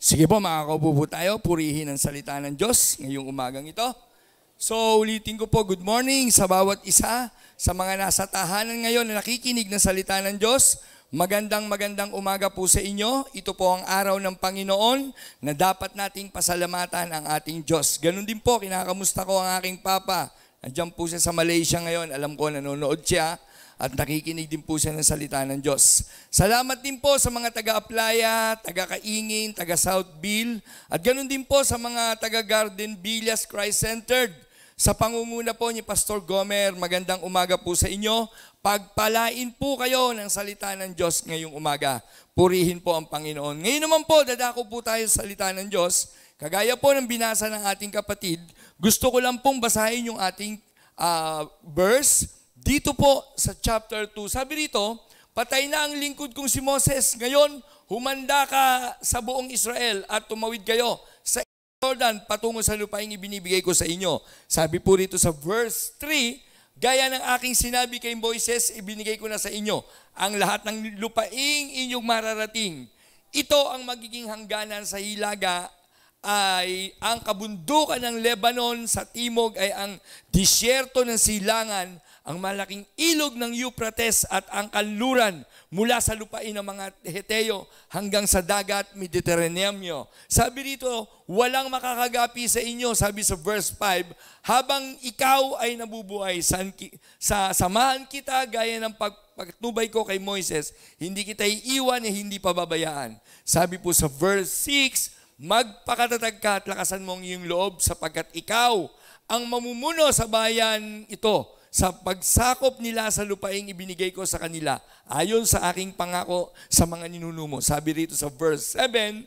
Sige po, makakaupo po tayo. Purihin ang salita ng Diyos ngayong umagang ito. So, ulitin ko po, good morning sa bawat isa, sa mga nasa tahanan ngayon na nakikinig ng salita ng Diyos. Magandang umaga po sa inyo. Ito po ang araw ng Panginoon na dapat nating pasalamatan ang ating Diyos. Ganun din po, kinakamusta ko ang aking papa. Nandiyan po siya sa Malaysia ngayon. Alam ko, nanonood siya. At nakikinig din po siya ng salita ng Diyos. Salamat din po sa mga taga-Aplaya, taga-Kaingin, taga-Southville, at ganoon din po sa mga taga-Garden Villas Christ-Centered. Sa pangunguna po ni Pastor Gomer, magandang umaga po sa inyo. Pagpalain po kayo ng salita ng Diyos ngayong umaga. Purihin po ang Panginoon. Ngayon naman po, dadako po tayo sa salita ng Diyos. Kagaya po ng binasa ng ating kapatid, gusto ko lang pong basahin yung ating verse. Dito po sa chapter 2, sabi rito, patay na ang lingkod kong si Moses. Ngayon, humanda ka sa buong Israel at tumawid kayo sa Jordan patungo sa lupaing ibinibigay ko sa inyo. Sabi po rito sa verse 3, gaya ng aking sinabi kay Moises, ibinigay ko na sa inyo ang lahat ng lupaing inyong mararating. Ito ang magiging hangganan sa hilaga ay ang kabundukan ng Lebanon, sa timog ay ang disyerto ng silangan, ang malaking ilog ng Euphrates at ang kanluran mula sa lupain ng mga Heteo hanggang sa dagat Mediterranean. Sabi rito, walang makakagapi sa inyo, sabi sa verse 5, habang ikaw ay nabubuhay, samahan kita gaya ng pagtubay ko kay Moises, hindi kita iiwan at hindi pababayaan. Sabi po sa verse 6, magpakatatag ka at lakasan mo ang iyong loob sapagkat ikaw ang mamumuno sa bayan ito sa pagsakop nila sa lupaing ibinigay ko sa kanila ayon sa aking pangako sa mga ninuno mo. Sabi rito sa verse 7,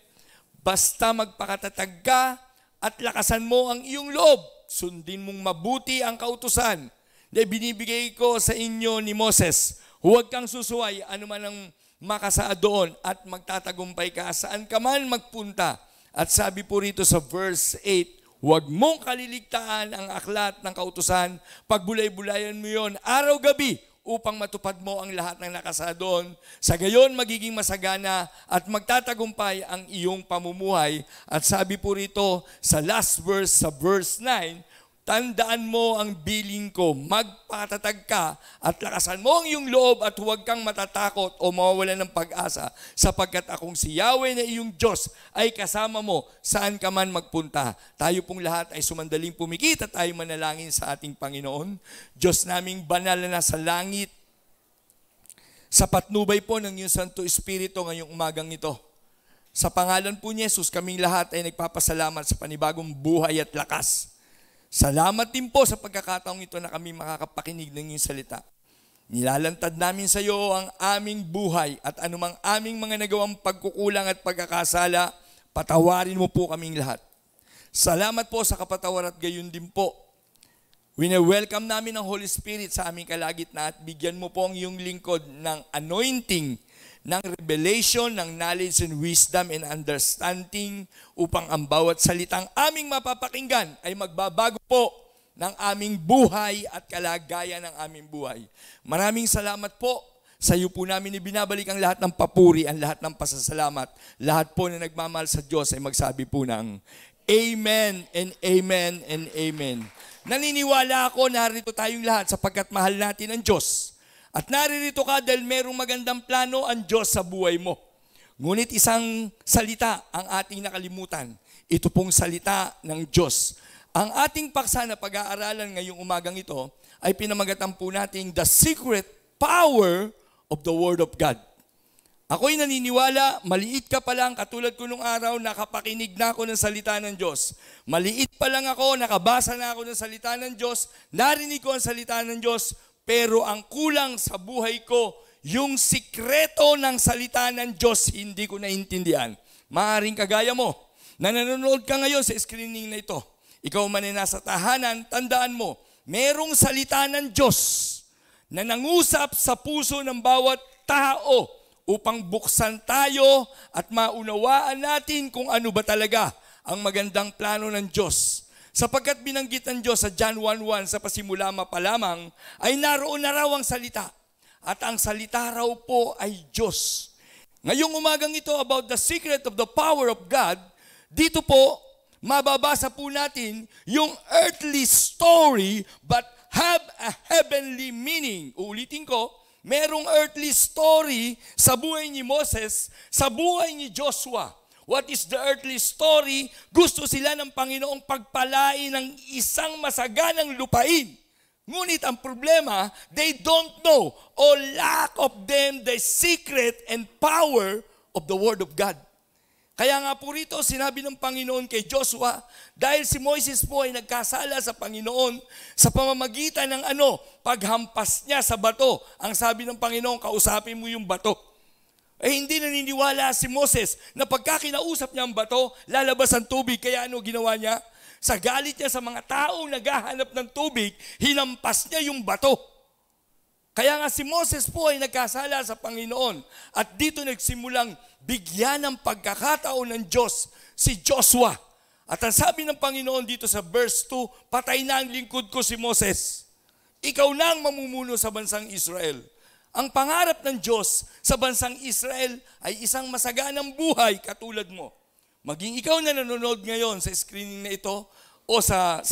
basta magpakatatag ka at lakasan mo ang iyong loob. Sundin mong mabuti ang kautusan na binibigay ko sa inyo ni Moses. Huwag kang susuway anuman ang makasaad doon at magtatagumpay ka saan ka man magpunta. At sabi po rito sa verse 8, huwag mong kaliligtaan ang aklat ng kautusan, pagbulay-bulayan mo yon araw-gabi upang matupad mo ang lahat ng nakasa doon. Sa gayon, magiging masagana at magtatagumpay ang iyong pamumuhay. At sabi po rito sa last verse, sa verse 9, tandaan mo ang bilin ko, magpatatag ka at lakasan mo ang iyong loob at huwag kang matatakot o mawawalan ng pag-asa sapagkat akong si Yahweh na iyong Diyos ay kasama mo saan ka man magpunta. Tayo pong lahat ay sumandaling pumikit at tayo manalangin sa ating Panginoon. Diyos naming banal na nasa langit, sa patnubay po ng iyong Santo Espiritu ngayong umagang ito. Sa pangalan po ni Jesus, kaming lahat ay nagpapasalamat sa panibagong buhay at lakas. Salamat din po sa pagkakataong ito na kami makakapakinig ng iyong salita. Nilalantad namin sa iyo ang aming buhay at anumang aming mga nagawang pagkukulang at pagkakasala, patawarin mo po kaming lahat. Salamat po sa kapatawaran at gayon din po. Wine-welcome namin ang Holy Spirit sa aming kalagitnaan at bigyan mo po ang iyong lingkod ng anointing, ng revelation, ng knowledge and wisdom and understanding upang ang bawat salitang aming mapapakinggan ay magbabago po ng aming buhay at kalagayan ng aming buhay. Maraming salamat po. Sa iyo po namin ibinabalik ang lahat ng papuri, ang lahat ng pasasalamat. Lahat po na nagmamahal sa Diyos ay magsabi po ng Amen and Amen and Amen. Naniniwala ako narito tayong lahat sapagkat mahal natin ang Diyos. At naririto ka dahil merong magandang plano ang Diyos sa buhay mo. Ngunit isang salita ang ating nakalimutan. Ito pong salita ng Diyos. Ang ating paksa na pag-aaralan ngayong umagang ito ay pinamagatan po natin The Secret Power of the Word of God. Ako'y naniniwala, maliit ka pa lang, katulad ko nung araw, nakapakinig na ako ng salita ng Diyos. Maliit pa lang ako, nakabasa na ako ng salita ng Diyos, narinig ko ang salita ng Diyos, pero ang kulang sa buhay ko, yung sikreto ng salita ng Diyos, hindi ko naintindihan. Maaaring kagaya mo, na nanonood ka ngayon sa screening na ito. Ikaw man ay nasa tahanan, tandaan mo, merong salita ng Diyos na nangusap sa puso ng bawat tao upang buksan tayo at maunawaan natin kung ano ba talaga ang magandang plano ng Diyos. Sapagkat binanggit ng Diyos sa John 1:1 sa pasimula pa lamang, ay naroon na raw ang salita. At ang salita raw po ay Diyos. Ngayong umagang ito about the secret of the power of God, dito po, mababasa po natin yung earthly story but have a heavenly meaning. Uulitin ko, merong earthly story sa buhay ni Moses, sa buhay ni Joshua. What is the earthly story? Gusto sila ng Panginoong pagpalain ng isang masaganang lupain. Ngunit ang problema, they don't know or lack of them the secret and power of the Word of God. Kaya nga po rito, sinabi ng Panginoon kay Joshua, dahil si Moises po ay nagkasala sa Panginoon sa pamamagitan ng paghampas niya sa bato. Ang sabi ng Panginoon, kausapin mo yung bato. Hindi naniniwala si Moses na pagka kinausap niya ang bato, lalabas ang tubig. Kaya ginawa niya? Sa galit niya sa mga taong naghahanap ng tubig, hinampas niya yung bato. Kaya nga si Moses po ay nagkasala sa Panginoon. At dito nagsimulang bigyan ng pagkakataon ng Diyos si Joshua. At ang sabi ng Panginoon dito sa verse 2, patay na ang lingkod ko si Moses. Ikaw na ang mamumuno sa bansang Israel. Ang pangarap ng Diyos sa bansang Israel ay isang masaganang buhay katulad mo. Maging ikaw na nanonood ngayon sa screening na ito o sa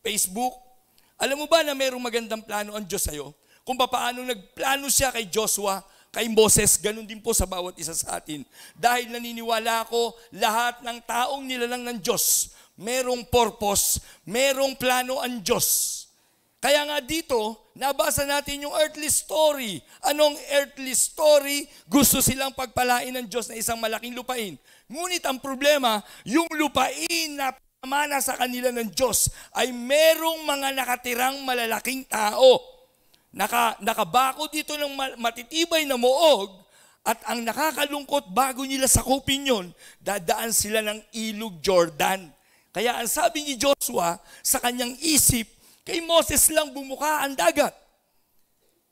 Facebook, alam mo ba na mayroong magandang plano ang Diyos sa'yo? Kung paano nagplano siya kay Joshua, kay Moses, ganun din po sa bawat isa sa atin. Dahil naniniwala ako, lahat ng taong nilalang ng Diyos, merong purpose, merong plano ang Diyos. Kaya nga dito, nabasa natin yung earthly story. Anong earthly story? Gusto silang pagpalain ng Diyos na isang malaking lupain. Ngunit ang problema, yung lupain na pamana sa kanila ng Diyos ay merong mga nakatirang malalaking tao. Nakabako dito ng matitibay na muog at ang nakakalungkot bago nila sakupin yun, dadaan sila ng ilog Jordan. Kaya ang sabi ni Joshua sa kanyang isip, kay Moses lang bumuka ang dagat.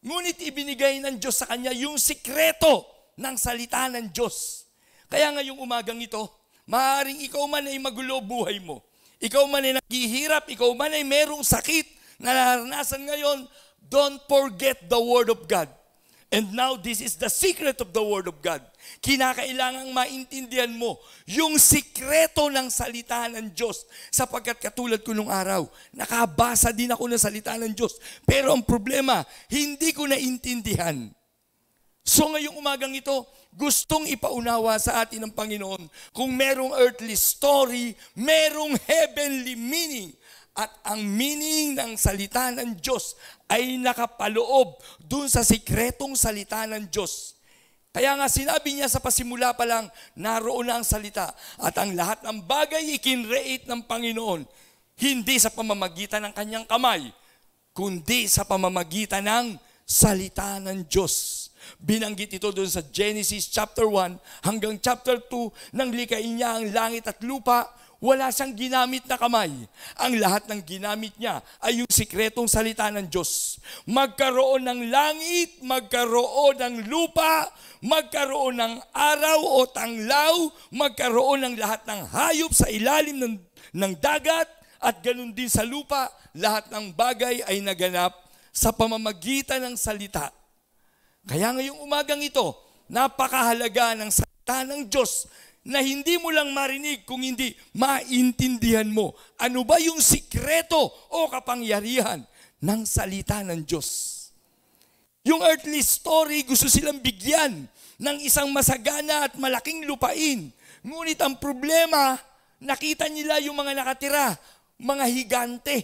Ngunit ibinigay ng Diyos sa kanya yung sikreto ng salita ng Diyos. Kaya ngayong umagang ito, maaaring ikaw man ay magulo buhay mo. Ikaw man ay naghihirap, ikaw man ay merong sakit na naranasan ngayon, don't forget the Word of God. And now, this is the secret of the Word of God. Kinakailangang maintindihan mo yung sikreto ng salita ng Diyos. Sapagkat katulad ko nung araw, nakabasa din ako ng salita ng Diyos. Pero ang problema, hindi ko naintindihan. So ngayong umagang ito, gustong ipaunawa sa atin ng Panginoon kung merong earthly story, merong heavenly meaning. At ang meaning ng salita ng Diyos ay nakapaloob dun sa sikretong salita ng Diyos. Kaya nga sinabi niya sa pasimula pa lang, naroon na ang salita. At ang lahat ng bagay ikinreate ng Panginoon, hindi sa pamamagitan ng kanyang kamay, kundi sa pamamagitan ng salita ng Diyos. Binanggit ito doon sa Genesis chapter 1 hanggang chapter 2, nang likain niya ang langit at lupa, wala siyang ginamit na kamay. Ang lahat ng ginamit niya ay yung sikretong salita ng Diyos. Magkaroon ng langit, magkaroon ng lupa, magkaroon ng araw o tanglaw, magkaroon ng lahat ng hayop sa ilalim ng dagat, at ganun din sa lupa, lahat ng bagay ay naganap sa pamamagitan ng salita. Kaya ngayong umagang ito, napakahalaga ng salita ng Diyos na hindi mo lang marinig kung hindi maintindihan mo. Ano ba yung sikreto o kapangyarihan ng salita ng Diyos? Yung earthly story, gusto silang bigyan ng isang masagana at malaking lupain. Ngunit ang problema, nakita nila yung mga nakatira, mga higante.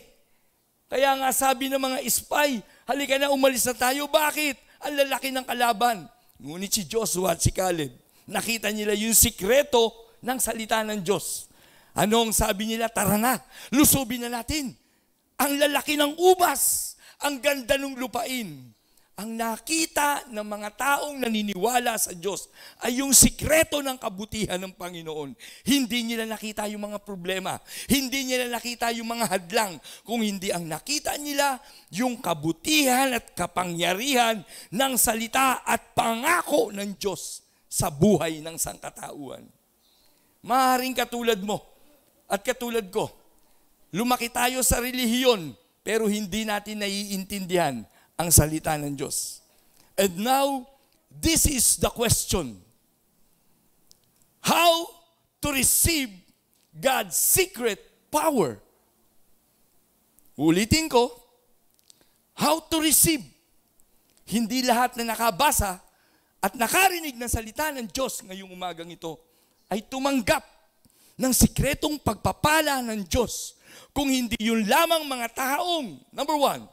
Kaya nga sabi ng mga spy, halika na, umalis na tayo. Bakit? Ang lalaki ng kalaban. Ngunit si Joshua at si Caleb, nakita nila yung sikreto ng salita ng Diyos. Anong sabi nila? Tara na, lusubin na natin. Ang lalaki ng ubas, ang ganda ng lupain. Ang nakita ng mga taong naniniwala sa Diyos ay yung sikreto ng kabutihan ng Panginoon. Hindi nila nakita yung mga problema. Hindi nila nakita yung mga hadlang. Kung hindi ang nakita nila, yung kabutihan at kapangyarihan ng salita at pangako ng Diyos sa buhay ng sangkatauhan. Maaaring katulad mo at katulad ko, lumaki tayo sa relihiyon pero hindi natin naiintindihan ang salita ng Diyos. And now, this is the question. How to receive God's secret power. Ulitin ko, how to receive. Hindi lahat na nakabasa at nakarinig ng salita ng Diyos ngayong umagang ito ay tumanggap ng sikretong pagpapala ng Diyos. Kung hindi yun lamang mga taong, number 1,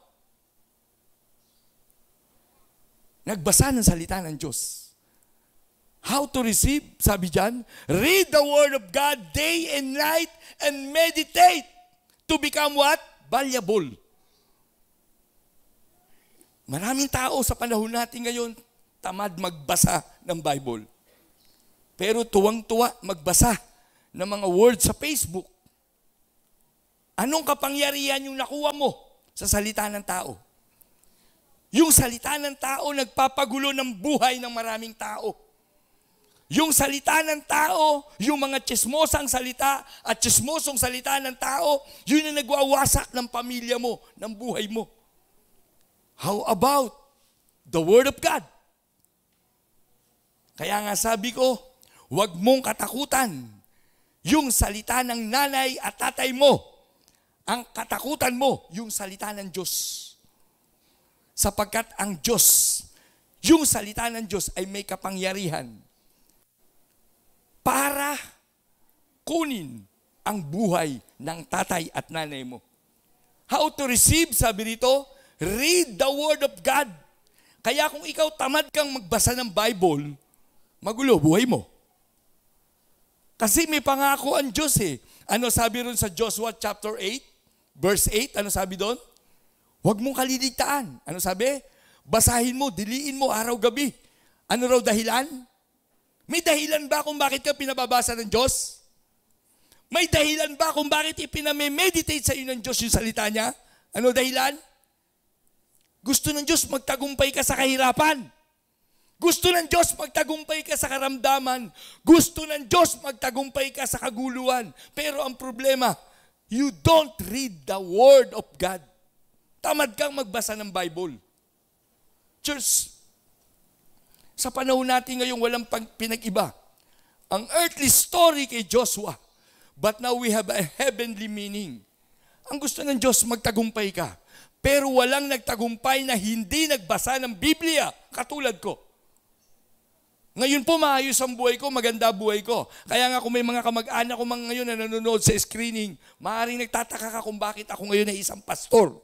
nagbasa ng salita ng Diyos. How to receive? Sabi dyan, read the Word of God day and night and meditate to become what? Valuable. Maraming tao sa panahon natin ngayon, tamad magbasa ng Bible. Pero tuwang-tuwa magbasa ng mga words sa Facebook. Anong kapangyarihan yung nakuha mo sa salita ng tao? Yung salita ng tao nagpapagulo ng buhay ng maraming tao. Yung salita ng tao, yung mga tsismosang salita at tsismosong salita ng tao, yun ang nagwawasak ng pamilya mo, ng buhay mo. How about the Word of God? Kaya nga sabi ko, huwag mong katakutan yung salita ng nanay at tatay mo. Ang katakutan mo, yung salita ng Diyos. Sapagkat ang Diyos, yung salita ng Diyos ay may kapangyarihan para kunin ang buhay ng tatay at nanay mo. How to receive, sabi rito, read the Word of God. Kaya kung ikaw tamad kang magbasa ng Bible, magulo buhay mo. Kasi may pangako ang Diyos eh. Ano sabi ron sa Joshua chapter 8, verse 8, ano sabi doon? Huwag mong kaliligtaan. Ano sabi? Basahin mo, diliin mo araw-gabi. Ano raw dahilan? May dahilan ba kung bakit ka pinababasa ng Diyos? May dahilan ba kung bakit ipinamemeditate sa iyo ng Diyos yung salita niya? Ano dahilan? Gusto ng Diyos magtagumpay ka sa kahirapan. Gusto ng Diyos magtagumpay ka sa karamdaman. Gusto ng Diyos magtagumpay ka sa kaguluhan. Pero ang problema, you don't read the Word of God. Tamad kang magbasa ng Bible. Church, sa panahon natin ngayon walang pinag-iba. Ang earthly story kay Joshua, but now we have a heavenly meaning. Ang gusto ng Diyos, magtagumpay ka. Pero walang nagtagumpay na hindi nagbasa ng Biblia, katulad ko. Ngayon po maayos ang buhay ko, maganda buhay ko. Kaya nga kung may mga kamag-anak ko mga ngayon na nanonood sa screening, maaaring nagtataka ka kung bakit ako ngayon ay isang pastor.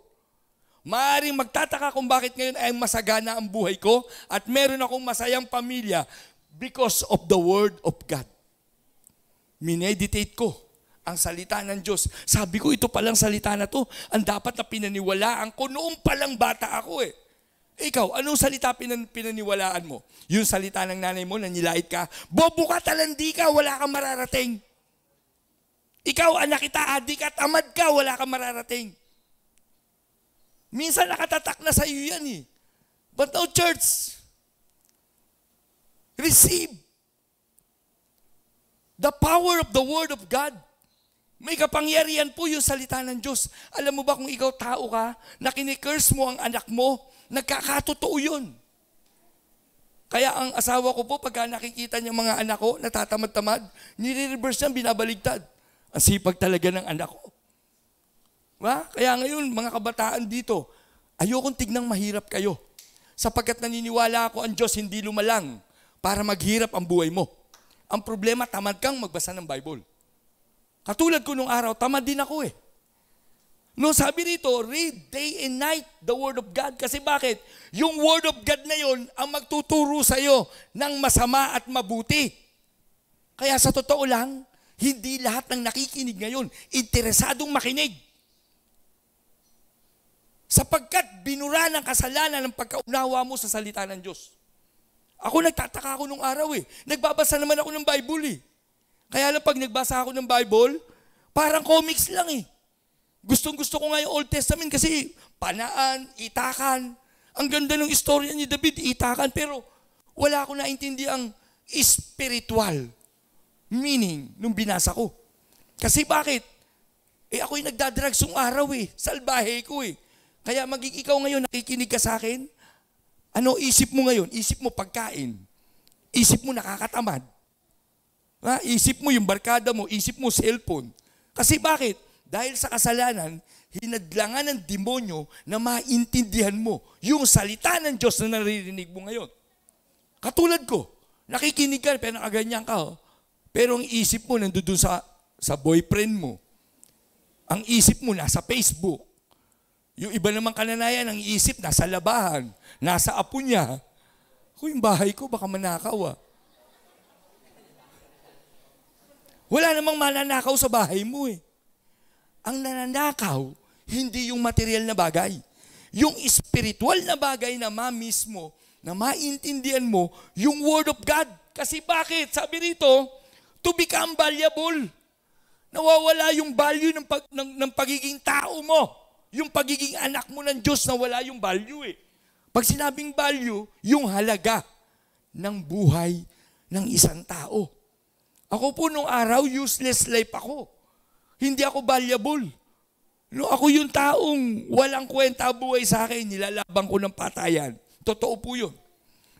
Maaaring magtataka kung bakit ngayon ay masagana ang buhay ko at meron akong masayang pamilya because of the Word of God. Mineditate ko ang salita ng Diyos. Sabi ko, ito palang salita na to, ang dapat na pinaniwalaan ko noong palang bata ako eh. Ikaw, anong salita pinaniwalaan mo? Yung salita ng nanay mo na nilait ka, bobo ka, talandi ka, wala kang mararating. Ikaw, anak kita, adik ka, tamad ka, wala kang mararating. Minsan nakatatak na sa iyo yan eh. But now, church, receive the power of the Word of God. May kapangyarihan po yung salita ng Diyos. Alam mo ba kung ikaw tao ka, na kinikurse mo ang anak mo, nagkakatotoo yun. Kaya ang asawa ko po, pagka nakikita niya mga anak ko, natatamad-tamad, nire-reverse niya, binabaligtad. Ang sipag talaga ng anak ko. Kaya ngayon, mga kabataan dito, ayokong tignang mahirap kayo. Sapagkat naniniwala ako ang Diyos hindi lumalang para maghirap ang buhay mo. Ang problema, tamad kang magbasa ng Bible. Katulad ko nung araw, tamad din ako eh. No, sabi rito, read day and night the Word of God. Kasi bakit? Yung Word of God na yon ang magtuturo sa iyo ng masama at mabuti. Kaya sa totoo lang, hindi lahat ng nakikinig ngayon interesadong makinig. Sapagkat binura ng kasalanan ng pagkaunawa mo sa salita ng Diyos. Ako nagtataka ako nung araw eh. Nagbabasa naman ako ng Bible eh. Kaya lang pag nagbasa ako ng Bible, parang comics lang eh. Gustong-gusto ko nga yung Old Testament kasi panaan, itakan. Ang ganda ng istorya ni David, itakan. Pero wala akong naintindi ang spiritual meaning nung binasa ko. Kasi bakit? Ako'y nagdadrugs yung araw eh. Salbahe ko eh. Kaya maging ikaw ngayon, nakikinig ka sa akin, ano isip mo ngayon? Isip mo pagkain. Isip mo nakakatamad. Isip mo yung barkada mo, isip mo cellphone. Kasi bakit? Dahil sa kasalanan, hinadlangan ng demonyo na maintindihan mo yung salita ng Diyos na naririnig mo ngayon. Katulad ko, nakikinig ka, pero nakaganyan ka. Pero ang isip mo nandoon sa boyfriend mo. Ang isip mo nasa Facebook. Yung iba namang kananayan, ang isip nasa labahan, nasa apo niya. Yung bahay ko, baka manakaw. Wala namang mananakaw sa bahay mo eh. Ang nananakaw, hindi yung material na bagay. Yung spiritual na bagay na ma-miss mo, na maintindihan mo, yung Word of God. Kasi bakit? Sabi rito, to become valuable. Nawawala yung value ng pagiging tao mo. Yung pagiging anak mo ng Diyos, nawala yung value eh. Pag sinabing value, yung halaga ng buhay ng isang tao. Ako po nung araw, useless life ako. Hindi ako valuable. No, ako yung taong walang kwenta buhay sa akin, nilalabang ko ng patayan. Totoo po yun.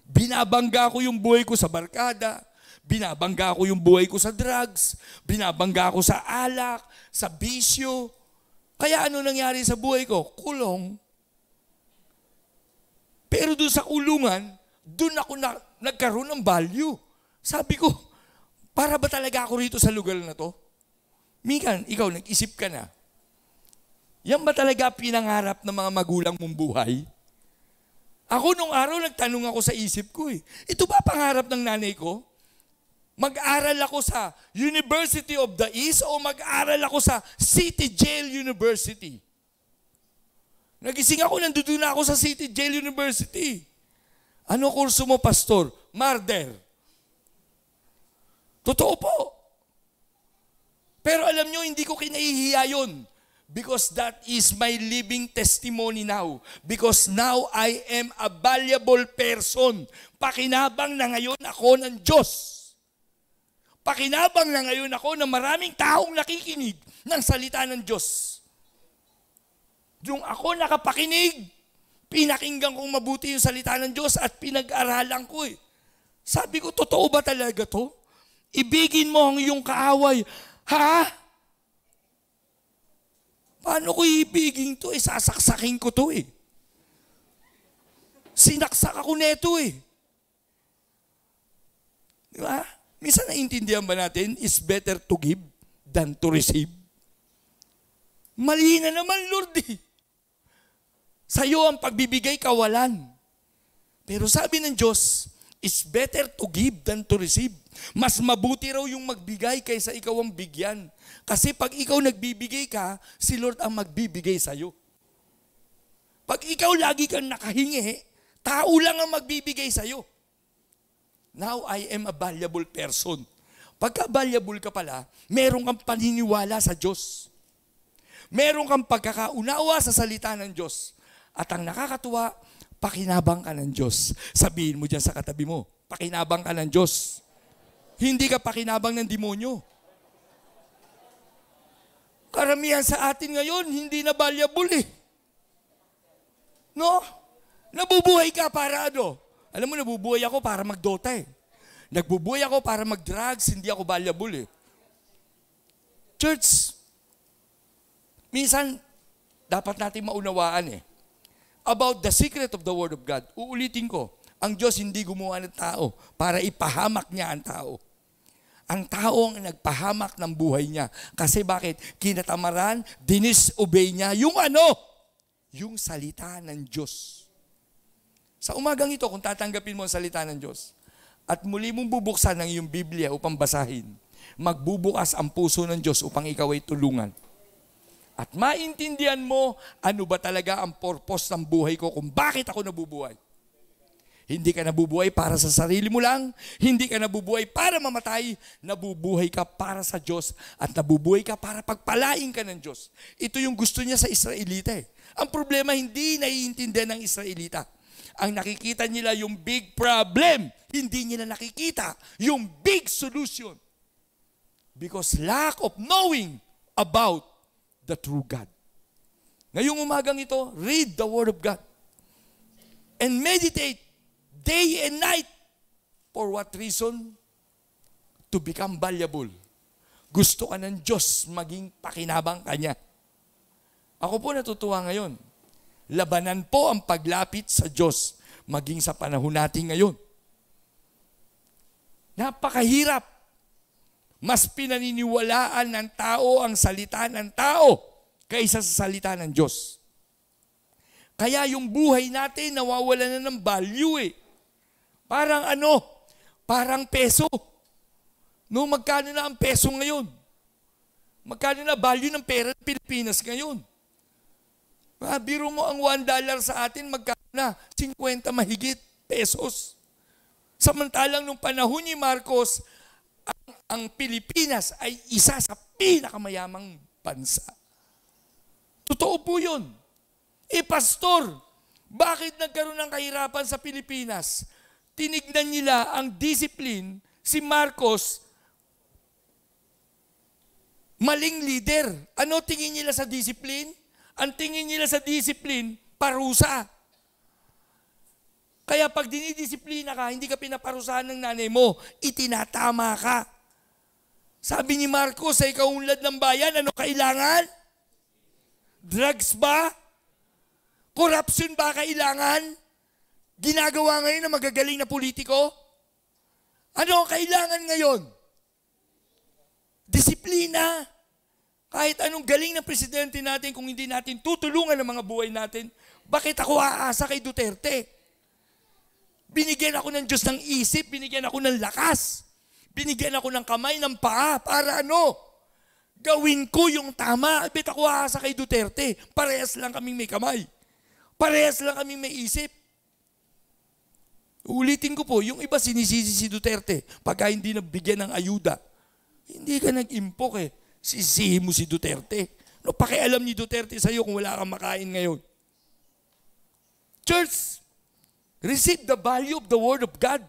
Binabangga ko yung buhay ko sa barkada, binabangga ko yung buhay ko sa drugs, binabangga ko sa alak, sa bisyo. Kaya ano nangyari sa buhay ko? Kulong. Pero doon sa kulungan, doon ako nagkaroon ng value. Sabi ko, para ba talaga ako rito sa lugar na to? Mikan, ikaw, nag-isip ka na. Yan ba talaga pinangarap ng mga magulang mong buhay? Ako nung araw, nagtanong ako sa isip ko eh. Ito ba pangarap ng nanay ko? Mag-aral ako sa University of the East o mag-aral ako sa City Jail University? Nagising ako, nandoon na ako sa City Jail University. Ano kurso mo, pastor? Murder. Totoo po. Pero alam nyo, hindi ko kinahihiya yun. Because that is my living testimony now. Because now I am a valuable person. Pakinabang na ngayon ako ng Diyos. Pakinabang na ngayon ako na maraming taong nakikinig ng salita ng Diyos. Yung ako nakapakinig, pinakinggan kong mabuti yung salita ng Diyos at pinag-aralan ko eh. Sabi ko, totoo ba talaga to? Ibigin mo ang iyong kaaway. Ha? Paano ko ibigin to? Sasaksakin ko to eh. Sinaksak ako neto eh. Di ba? Minsan naintindihan ba natin, it's better to give than to receive? Mali na naman, Lord eh. Sa'yo ang pagbibigay kawalan. Pero sabi ng Diyos, it's better to give than to receive. Mas mabuti raw yung magbigay kaysa ikaw ang bigyan. Kasi pag ikaw nagbibigay ka, si Lord ang magbibigay sa'yo. Pag ikaw lagi kang nakahingi, tao lang ang magbibigay sa'yo. Now I am a valuable person. Pagka valuable ka pala, meron kang paniniwala sa Diyos. Meron kang pagkakaunawa sa salita ng Diyos. At ang nakakatuwa, pakinabang ka ng Diyos. Sabihin mo dyan sa katabi mo, pakinabang ka ng Diyos. Hindi ka pakinabang ng demonyo. Karamihan sa atin ngayon, hindi na valuable eh. No? Nabubuhay ka para ano? Alam mo, nabubuhay ako para magdota eh. Nagbubuhay ako para mag-drugs, hindi ako valuable eh. Church, minsan, dapat natin maunawaan eh. About the secret of the Word of God. Uulitin ko, ang Diyos hindi gumawa ng tao para ipahamak niya ang tao. Ang tao ang nagpahamak ng buhay niya. Kasi bakit? Kinatamaran, dinisobey niya yung ano? Yung salita ng Diyos. Sa umagang ito, kung tatanggapin mo ang salita ng Diyos, at muli mong bubuksan ang iyong Biblia upang basahin, magbubukas ang puso ng Diyos upang ikaw ay tulungan. At maintindihan mo, ano ba talaga ang purpose ng buhay ko kung bakit ako nabubuhay. Hindi ka nabubuhay para sa sarili mo lang, hindi ka nabubuhay para mamatay, nabubuhay ka para sa Diyos at nabubuhay ka para pagpalain ka ng Diyos. Ito yung gusto niya sa Israelita eh. Ang problema, hindi naiintindihan ng Israelita. Ang nakikita nila yung big problem, hindi nila nakikita yung big solution. Because lack of knowing about the true God. Ngayong umagang ito, read the Word of God. And meditate day and night. For what reason? To to become valuable. Gusto ka ng Diyos maging pakinabang kanya. Ako po natutuwa ngayon. Labanan po ang paglapit sa Diyos maging sa panahon natin ngayon. Napakahirap. Mas pinaniniwalaan ng tao ang salita ng tao kaysa sa salita ng Diyos. Kaya yung buhay natin nawawala na ng value eh. Parang parang peso. No, magkano na ang peso ngayon? Magkano na value ng pera ng Pilipinas ngayon? Biro mo ang $1 sa atin, magkano na? 50 mahigit pesos. Samantalang nung panahon ni Marcos, ang Pilipinas ay isa sa pinakamayamang bansa. Totoo po yun. Pastor, bakit nagkaroon ng kahirapan sa Pilipinas? Tinignan nila ang discipline, si Marcos, maling leader. Ano tingin nila sa discipline? Ang tingin nila sa discipline, parusa. Kaya pag dinidisiplina ka, hindi ka pinaparusahan ng nanay mo, itinatama ka. Sabi ni Marcos, sa ikaunlad ng bayan, ano kailangan? Drugs ba? Corruption ba kailangan? Ginagawa ngayon ng magagaling na politiko? Ano ang kailangan ngayon? Disiplina. Kahit anong galing ng presidente natin, kung hindi natin tutulungan ang mga buhay natin, bakit ako aasa kay Duterte? Binigyan ako ng Diyos ng isip, binigyan ako ng lakas, binigyan ako ng kamay, ng paa, para gawin ko yung tama. Bakit ako aasa kay Duterte? Parehas lang kaming may kamay. Parehas lang kaming may isip. Ulitin ko po, yung iba sinisisi si Duterte pagka hindi nabigyan ng ayuda. Hindi ka nag-impok eh. Sisihin mo si Duterte. No, pakialam ni Duterte sa'yo kung wala kang makain ngayon. Church, receive the value of the Word of God.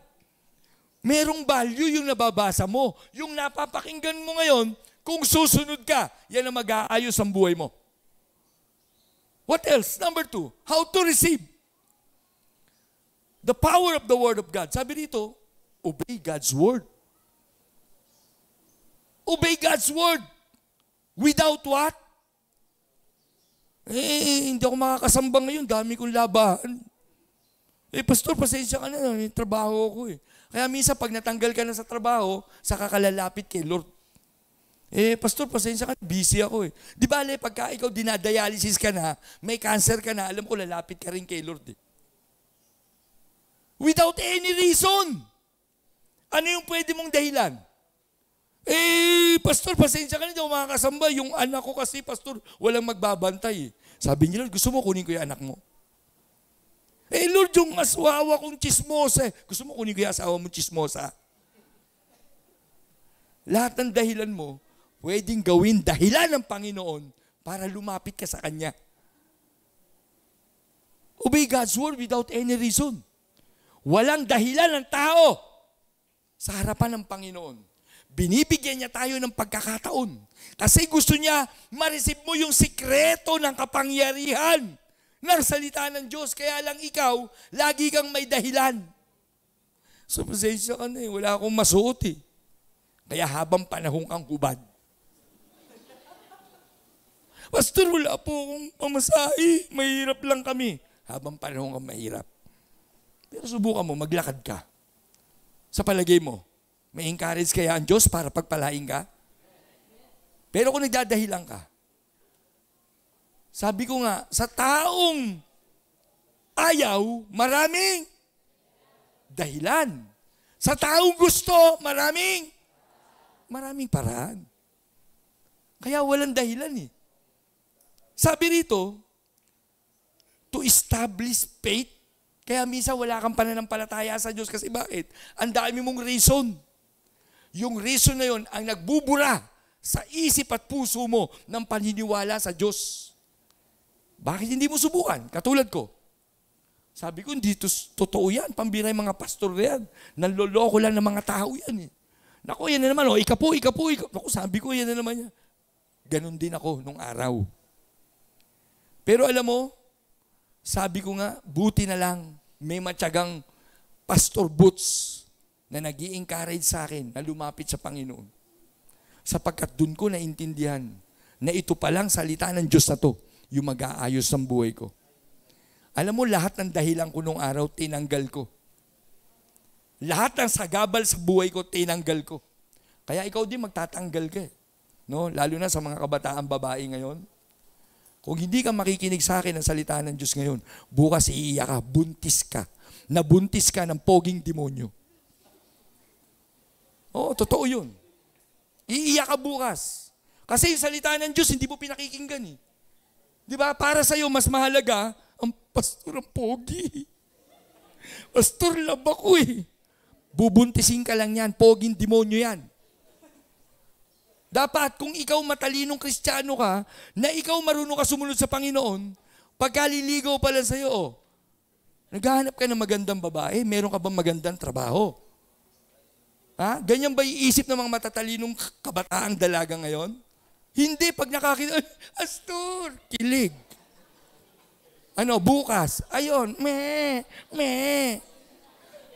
Merong value yung nababasa mo. Yung napapakinggan mo ngayon, kung susunod ka, yan ang mag-aayos ang buhay mo. What else? Number 2, how to receive the power of the Word of God. Sabi dito, obey God's Word. Obey God's Word. Without what? Hindi ako makakasamba ngayon. Dami kong labahan. Pastor, pasensya ka na. May trabaho ako eh. Kaya minsan pag natanggal ka na sa trabaho, saka ka lalapit kay Lord. Pastor, pasensya ka. Busy ako eh. Di ba, pagka ikaw dinadialysis ka na, may cancer ka na, alam ko lalapit ka rin kay Lord eh. Without any reason. Ano yung pwede mong dahilan? Pastor, pasensya ka na, hindi ako makakasamba. Yung anak ko kasi, Pastor, walang magbabantay. Sabi niya, Lord, gusto mo kunin ko yung anak mo? Lord, yung asawa kong chismosa. Gusto mo kunin ko yung asawa mong chismosa? Lahat ng dahilan mo, pwedeng gawin dahilan ng Panginoon para lumapit ka sa Kanya. Obey God's word without any reason. Walang dahilan ng tao sa harapan ng Panginoon. Binibigyan niya tayo ng pagkakataon. Kasi gusto niya ma-receive mo yung sikreto ng kapangyarihan ng salita ng Diyos. Kaya lang ikaw, lagi kang may dahilan. So, pasensya ka na eh. Wala akong masuot eh. Kaya habang panahon kang hubad. Pastor, wala po akong pamasahe. Mahirap lang kami. Habang panahon kang mahirap. Pero subukan mo, maglakad ka. Sa palagay mo, may encourage kaya ang Diyos para pagpalain ka? Pero kung nagdadahilan ka, sabi ko nga, sa taong ayaw, maraming dahilan. Sa taong gusto, maraming paraan. Kaya walang dahilan eh. Sabi rito, to establish faith. Kaya minsan wala kang pananampalataya sa Diyos. Kasi bakit? Ang dami mong reason. Yung reason na yun ang nagbubura sa isip at puso mo ng paniniwala sa Diyos. Bakit hindi mo subukan? Katulad ko. Sabi ko, hindi totoo yan. Pambira yung mga pastor na yan. Nanloloko lang ng mga tao yan eh. Naku, yan na naman. Ikapo. Naku, sabi ko, yan na naman yan. Ganon din ako nung araw. Pero alam mo, sabi ko nga, buti na lang may matyagang Pastor Boots na nag-i-encourage sa akin na lumapit sa Panginoon. Sapagkat dun ko naintindihan na ito palang salita ng Diyos na to, yung mag-aayos ng buhay ko. Alam mo, lahat ng dahilan ko nung araw, tinanggal ko. Lahat ng sagabal sa buhay ko, tinanggal ko. Kaya ikaw din magtatanggal ka eh. No? Lalo na sa mga kabataang babae ngayon. Kung hindi ka makikinig sa akin ng salita ng Diyos ngayon, bukas iiyak ka, buntis ka. Nabuntis ka ng poging demonyo. Oo, totoo yun. Iiyak ka bukas. Kasi yung salita ng Diyos, hindi mo pinakikinggan eh. Di ba? Para sa'yo, mas mahalaga, ang pastor ang pogi. Pastor, love ako eh. Bubuntisin ka lang yan, poging demonyo yan. Dapat kung ikaw matalinong Kristiyano ka, na ikaw marunong ka sumunod sa Panginoon, pagkaliligaw pala sa'yo, naghahanap ka ng magandang babae, meron ka bang magandang trabaho? Ha? Ganyan ba iisip ng mga matatalinong kabataang dalaga ngayon? Hindi, pag nakakita, Astor, kilig. Bukas, ayon,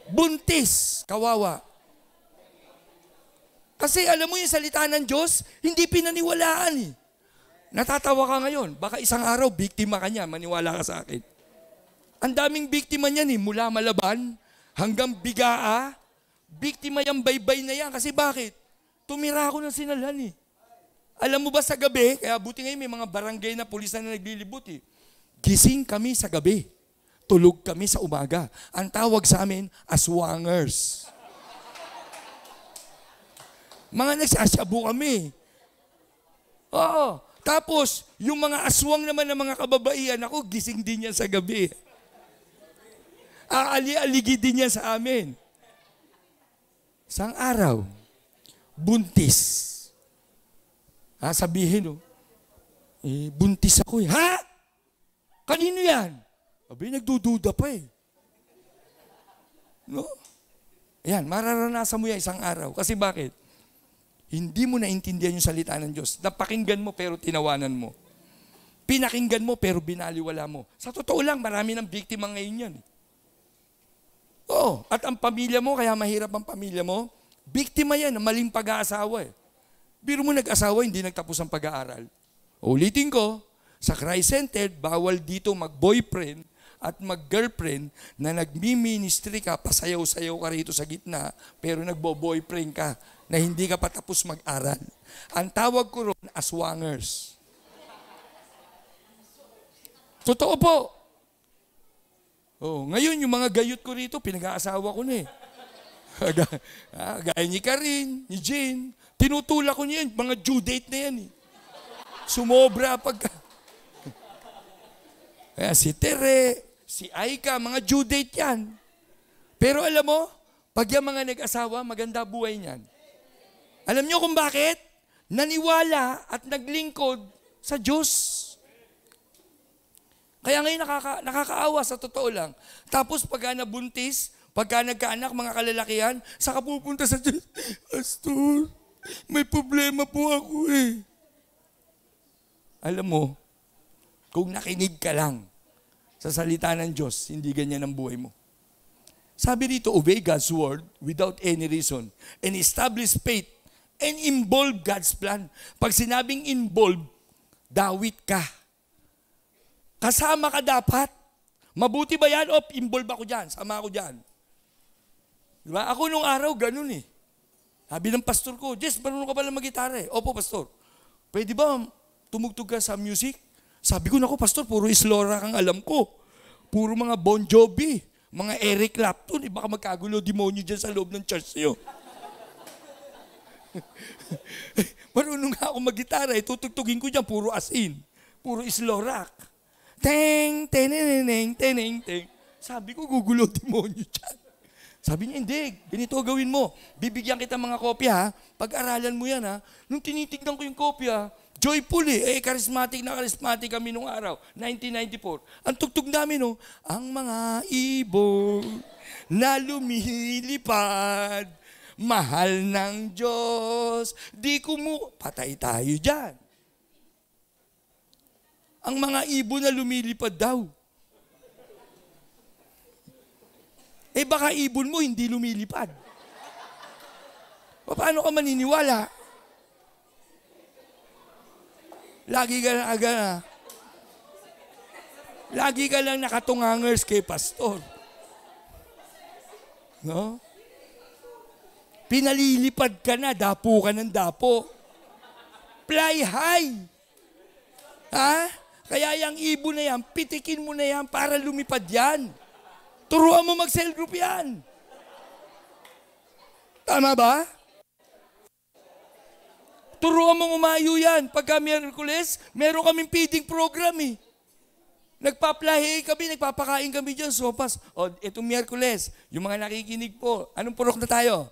buntis, kawawa. Kasi alam mo yung salita ng Diyos, hindi pinaniwalaan eh. Natatawa ka ngayon, baka isang araw, biktima ka niya, maniwala ka sa akin. Ang daming biktima niyan eh, mula Malaban hanggang Bigaa, biktima yung baybay na yan. Kasi bakit? Tumira ako ng sinalhan eh. Alam mo ba sa gabi, kaya buti ngayon may mga barangay na pulis na naglilibot eh. Gising kami sa gabi, tulog kami sa umaga. Ang tawag sa amin, aswangers. Mga nagsasabu kami. Oo. Tapos, yung mga aswang naman ng mga kababaihan, ako, gising din yan sa gabi. Aali-aligi din yan sa amin. Isang araw, buntis. Sabihin, buntis ako eh. Ha? Kanino yan? Sabi, nagdududa pa eh. No? Ayan, mararanasan mo yan isang araw. Kasi bakit? Hindi mo naintindihan yung salita ng Diyos. Napakinggan mo pero tinawanan mo. Pinakinggan mo pero binaliwala mo. Sa totoo lang, marami ng biktima ngayon yan. Oo, at ang pamilya mo, kaya mahirap ang pamilya mo, biktima yan ng maling pag-aasawa eh. Biro mo nag-asawa, hindi nagtapos ang pag-aaral. Ulitin ko, sa Christ-centered, bawal dito mag-boyfriend at mag-girlfriend na nagmi-ministry ka, pasayaw-sayaw ka rito sa gitna, pero nagbo-boyfriend ka na hindi ka pa tapos mag-aral. Ang tawag ko ron, aswangers. Totoo po. Ngayon, yung mga gayot ko rito, pinag-aasawa ko na eh. Gaya ni Karin, ni Jane, tinutulak ko niya yan, mga due date na yan eh. Sumobra pagka... si Tere, si Aika, mga due date yan. Pero alam mo, pag yung mga nag-asawa, maganda buhay niyan. Alam niyo kung bakit? Naniwala at naglingkod sa Diyos. Kaya ngayon nakakaawa sa totoo lang. Tapos pagka nabuntis, pagka nagkaanak, mga kalalakihan, saka pupunta sa Diyos, Pastor, may problema po ako eh. Alam mo, kung nakinig ka lang sa salita ng Diyos, hindi ganyan ang buhay mo. Sabi dito, obey God's word without any reason and establish faith and involve God's plan. Pag sinabing involve, dawit ka. Kasama ka dapat. Mabuti ba yan? Involve ako dyan. Sama ako dyan. Diba? Ako nung araw, ganun eh. Sabi ng pastor ko, Jess, marunong ka pala mag-gitara eh. Opo, pastor. Pwede ba tumugtog ka sa music? Sabi ko, naku, pastor, puro Islora kang alam ko. Puro mga Bon Jovi, mga Eric Clapton. Baka magkagulo demonyo dyan sa loob ng church niyo. Marunong nga ako mag-gitara. Tutugtugin ko dyan, puro as-in. Puro Islora. Teng, teneneng, teneng, teng. Sabi ko, gugulo demonyo dyan. Sabi niya, hindi, ganito gawin mo. Bibigyan kita mga kopya, ha? Pag-aralan mo yan, ha? Nung tinitignan ko yung kopya, joyful eh. Charismatic na charismatic kami nung araw, 1994. Ang tugtog namin, no? Ang mga ibon na lumilipad, mahal ng Diyos, di patay tayo dyan. Ang mga ibon na lumilipad daw. Baka ibon mo hindi lumilipad. Paano ka maniniwala? Lagi ka lang nakatungangers kay pastor. No? Pinalilipad ka na, dapo ka ng dapo. Fly high. Ha? Kaya yung ibon na yan, pitikin mo na yan para lumipad yan. Turuan mo mag-cell group yan. Tama ba? Turuan mo umayo yan. Pagka Miyerkules, meron kaming feeding program eh. Nagpaplahe kami, nagpapakain kami dyan, sopas. O, itong Miyerkules, yung mga nakikinig po, anong purok na tayo?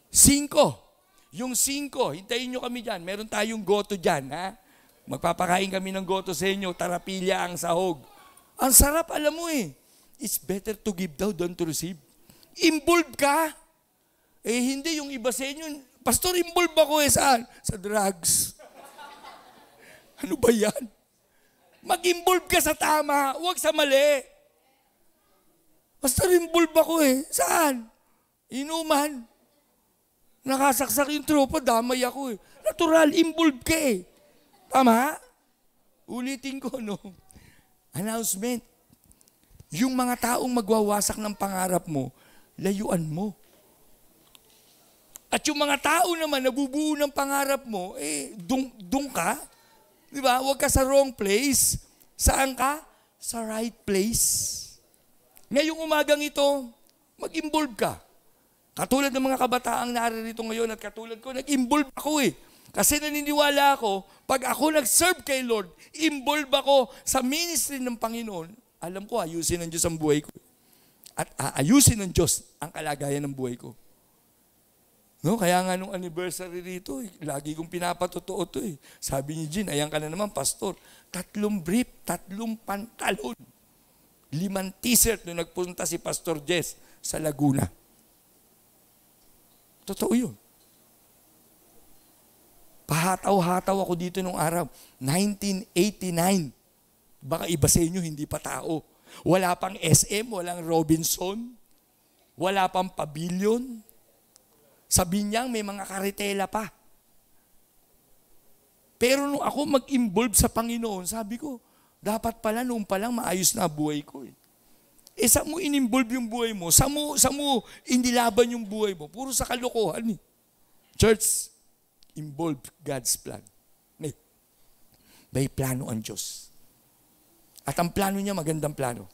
5. Yung 5, hintayin nyo kami dyan. Meron tayong goto dyan, ha? Magpapakain kami ng goto sa inyo, tarapilya ang sahog. Ang sarap, alam mo eh. It's better to give daw than to receive. Involve ka. Eh hindi, yung iba sa inyo, pastor, involve ako eh, saan? Sa drugs. Ano ba yan? Mag-involve ka sa tama, huwag sa mali. Pastor, involve ako eh. Saan? Inuman. Nakasaksak yung tropa, damay ako eh. Natural, involve ka eh. Tama? Ulitin ko, no? Announcement. Yung mga taong magwawasak ng pangarap mo, layuan mo. At yung mga tao naman nabubuo ng pangarap mo, eh, dung ka. Di ba? Huwag ka sa wrong place. Saan ka? Sa right place. Ngayong umagang ito, mag-involve ka. Katulad ng mga kabataang naririto ngayon at katulad ko, nag-involve ako eh. Kasi naniniwala ako, pag ako nag-serve kay Lord, involve ako sa ministry ng Panginoon, alam ko, ayusin ng Diyos ang buhay ko. At aayusin ng Diyos ang kalagayan ng buhay ko. No? Kaya nga nung anniversary rito, lagi kong pinapatotoo to eh. Sabi ni Jean, ayan ka na naman, pastor, 3 brief, 3 pantalon, 5 t-shirt nung nagpunta si Pastor Jess sa Laguna. Totoo yun. Pahataw-hataw ako dito nung araw. 1989. Baka iba sa inyo, hindi pa tao. Wala pang SM, walang Robinson. Wala pang pavilion. Sa Binyang, may mga karitela pa. Pero nung ako mag-involve sa Panginoon, sabi ko, dapat pala noon pa lang maayos na buhay ko. Eh, saan mo in-involve yung buhay mo? Saan mo inilaban yung buhay mo? Puro sa kalokohan eh. Church, involve God's plan. May plano ang Diyos. At ang plano niya, magandang plano.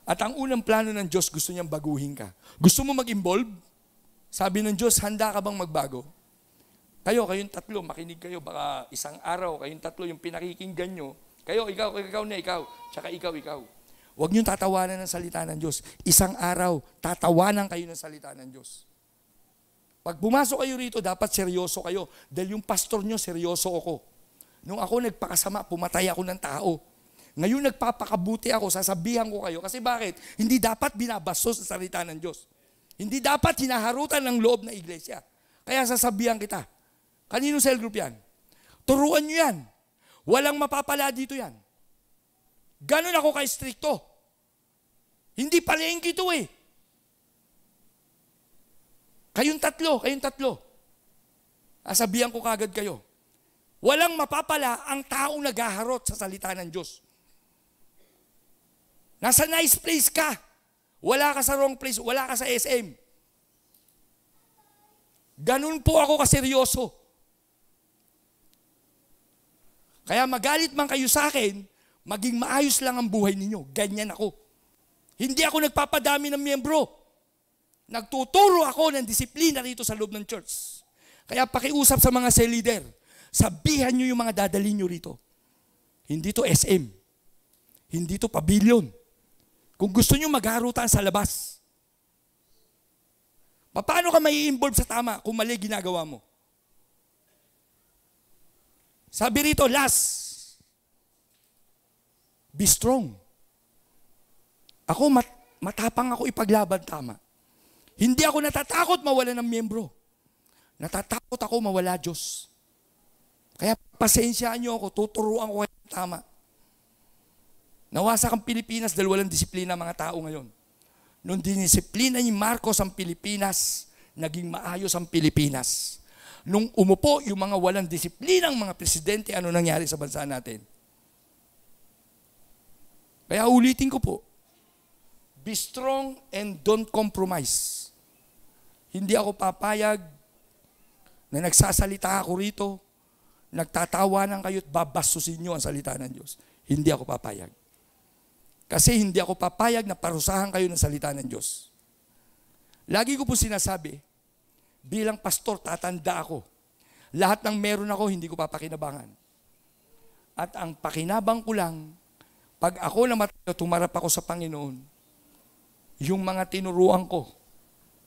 At ang unang plano ng Diyos, gusto niyang baguhin ka. Gusto mo mag-involve? Sabi ng Diyos, handa ka bang magbago? Kayong 3, makinig kayo, baka isang araw, kayong 3, yung pinakikinggan nyo, ikaw, tsaka ikaw. Huwag niyong tatawanan ng salita ng Diyos. Isang araw, tatawanan kayo ng salita ng Diyos. Pag pumasok kayo rito, dapat seryoso kayo. Dahil yung pastor nyo, seryoso ako. Nung ako nagpakasama, pumatay ako ng tao. Ngayon nagpapakabuti ako, sasabihan ko kayo. Kasi bakit? Hindi dapat binabastos sa salita ng Diyos. Hindi dapat hinaharutan ng loob ng iglesia. Kaya sasabihan kita. Kanino cell group yan? Turuan nyo yan. Walang mapapala dito yan. Ganon ako ka-stricto. Hindi palengke ito eh. Kayong tatlo. Sabihan ko kagad kayo. Walang mapapala ang taong naghaharot sa salita ng Diyos. Nasa nice place ka. Wala ka sa wrong place. Wala ka sa SM. Ganun po ako kaseryoso. Kaya magalit man kayo sa akin, maging maayos lang ang buhay ninyo. Ganyan ako. Hindi ako nagpapadami ng miyembro. Nagtuturo ako ng disiplina rito sa loob ng church. Kaya pakiusap sa mga cell leader, sabihan nyo yung mga dadalhin nyo rito. Hindi to SM. Hindi to pavilion. Kung gusto nyo magharutan sa labas. Paano ka mai-involve sa tama kung mali ginagawa mo? Sabi rito, last. Be strong. Ako, matapang ako ipaglaban tama. Hindi ako natatakot mawala ng miyembro. Natatakot ako mawala Diyos. Kaya pasensyaan nyo ako, tuturuan ko kayo tama. Nawasak ang Pilipinas dahil walang disiplina mga tao ngayon. Nung dinisiplina ni Marcos ang Pilipinas, naging maayos ang Pilipinas. Nung umupo yung mga walang disiplinang mga presidente, ano nangyari sa bansa natin? Kaya ulitin ko po, be strong and don't compromise. Hindi ako papayag na nagsasalita ako rito, nagtatawanan kayo at babastusin nyo ang salita ng Diyos. Hindi ako papayag. Kasi hindi ako papayag na parusahan kayo ng salita ng Diyos. Lagi ko po sinasabi, bilang pastor, tatanda ako. Lahat ng meron ako, hindi ko papakinabangan. At ang pakinabang ko lang, pag ako namatay, tumarap ako sa Panginoon, yung mga tinuruan ko,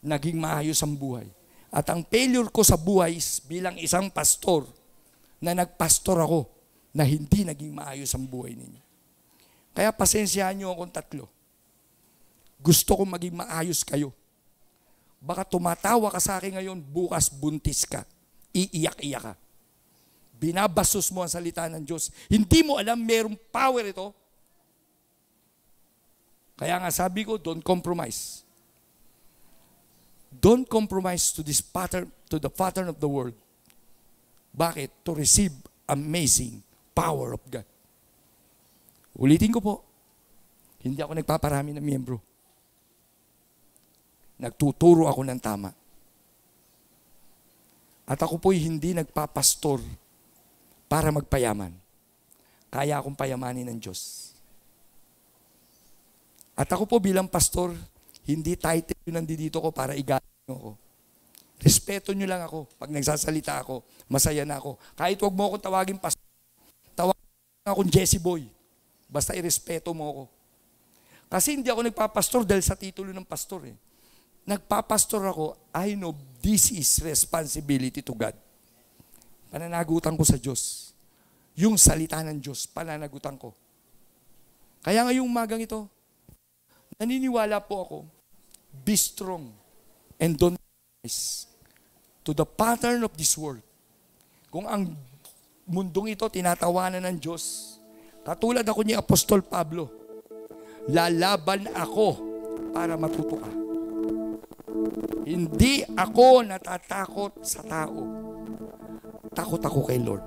naging maayos ang buhay. At ang failure ko sa buhay bilang isang pastor, na nagpastor ako, na hindi naging maayos ang buhay ninyo. Kaya pasensyahan nyo akong tatlo. Gusto kong maging maayos kayo. Baka tumatawa ka sa akin ngayon, bukas buntis ka. Iiyak-iyak ka. Binabastos mo ang salita ng Diyos. Hindi mo alam mayroong power ito. Kaya nga sabi ko, don't compromise. Don't compromise to this pattern, to the pattern of the world. Bakit? To receive amazing power of God. Ulitin ko po, hindi ako nagpaparami ng miyembro. Nagtuturo ako ng tama. At ako po'y hindi nagpapastor para magpayaman. Kaya akong payamanin ng Diyos. At ako po bilang pastor, hindi title yung nandito ko para igaling nyo ako. Respeto nyo lang ako. Pag nagsasalita ako, masaya na ako. Kahit wag mo akong tawagin pastor, tawagin akong Jesse Boy. Basta irespeto mo ako. Kasi hindi ako nagpapastor dahil sa titulo ng pastor eh. Nagpapastor ako, I know this is responsibility to God. Pananagutan ko sa Diyos. Yung salita ng Diyos, pananagutan ko. Kaya ngayong umagang ito, naniniwala po ako, be strong and don't compromise to the pattern of this world. Kung ang mundong ito tinatawanan ng Diyos, katulad ako ni Apostol Pablo, lalaban ako para matuto ka. Hindi ako natatakot sa tao. Takot ako kay Lord.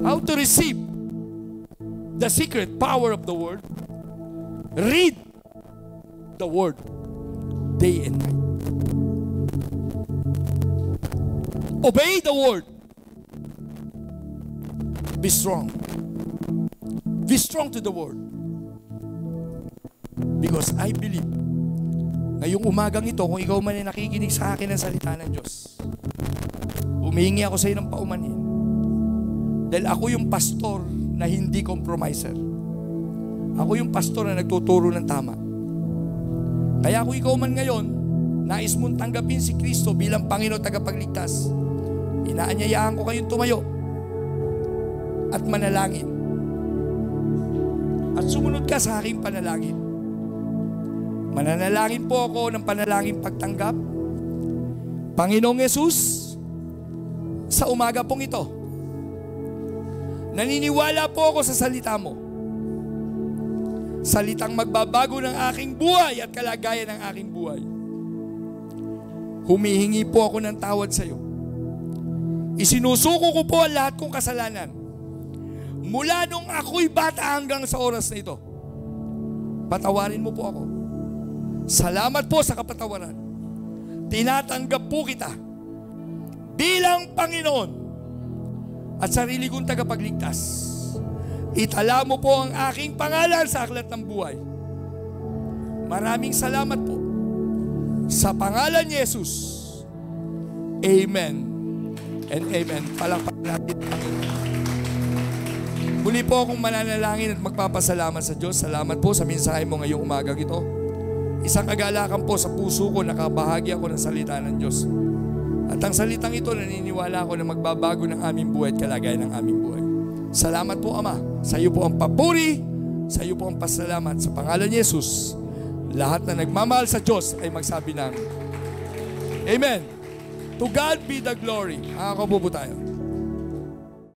How to receive the secret power of the Word? Read the Word day and night. Obey the Word. Be strong. Be strong to the Word. Because I believe, ngayong umagang ito, kung ikaw man ay nakikinig sa akin ng salita ng Diyos, humihingi ako sa iyo ng paumanhin. Dahil ako yung pastor na hindi compromiser. Ako yung pastor na nagtuturo ng tama. Kaya kung ikaw man ngayon, nais mong tanggapin si Kristo bilang Panginoon tagapagligtas, inaanyayaan ko kayong tumayo at manalangin. At sumunod ka sa aking panalangin. Mananalangin po ako ng panalangin pagtanggap. Panginoong Yesus, sa umaga pong ito, naniniwala po ako sa salita mo. Salitang magbabago ng aking buhay at kalagayan ng aking buhay. Humihingi po ako ng tawad sa iyo. Isinusuko ko po ang lahat kong kasalanan. Mula nung ako'y bata hanggang sa oras na ito. Patawarin mo po ako. Salamat po sa kapatawaran. Tinatanggap po kita bilang Panginoon at sarili kong tagapagligtas. Itala mo po ang aking pangalan sa aklat ng buhay. Maraming salamat po. Sa pangalan ni Jesus. Amen and amen. Palakpakan natin. Muli po akong mananalangin at magpapasalamat sa Diyos. Salamat po sa mensahe mo ngayong umagang ito. Isang kagalakan po sa puso ko, nakabahagi ako ng salita ng Diyos. At ang salitang ito, naniniwala ako na magbabago ng aming buhay at kalagayan ng aming buhay. Salamat po, Ama. Sa iyo po ang papuri, sa iyo po ang pasalamat. Sa pangalan ni Jesus, lahat na nagmamahal sa Diyos ay magsabi ng Amen. To God be the glory. Ako po tayo.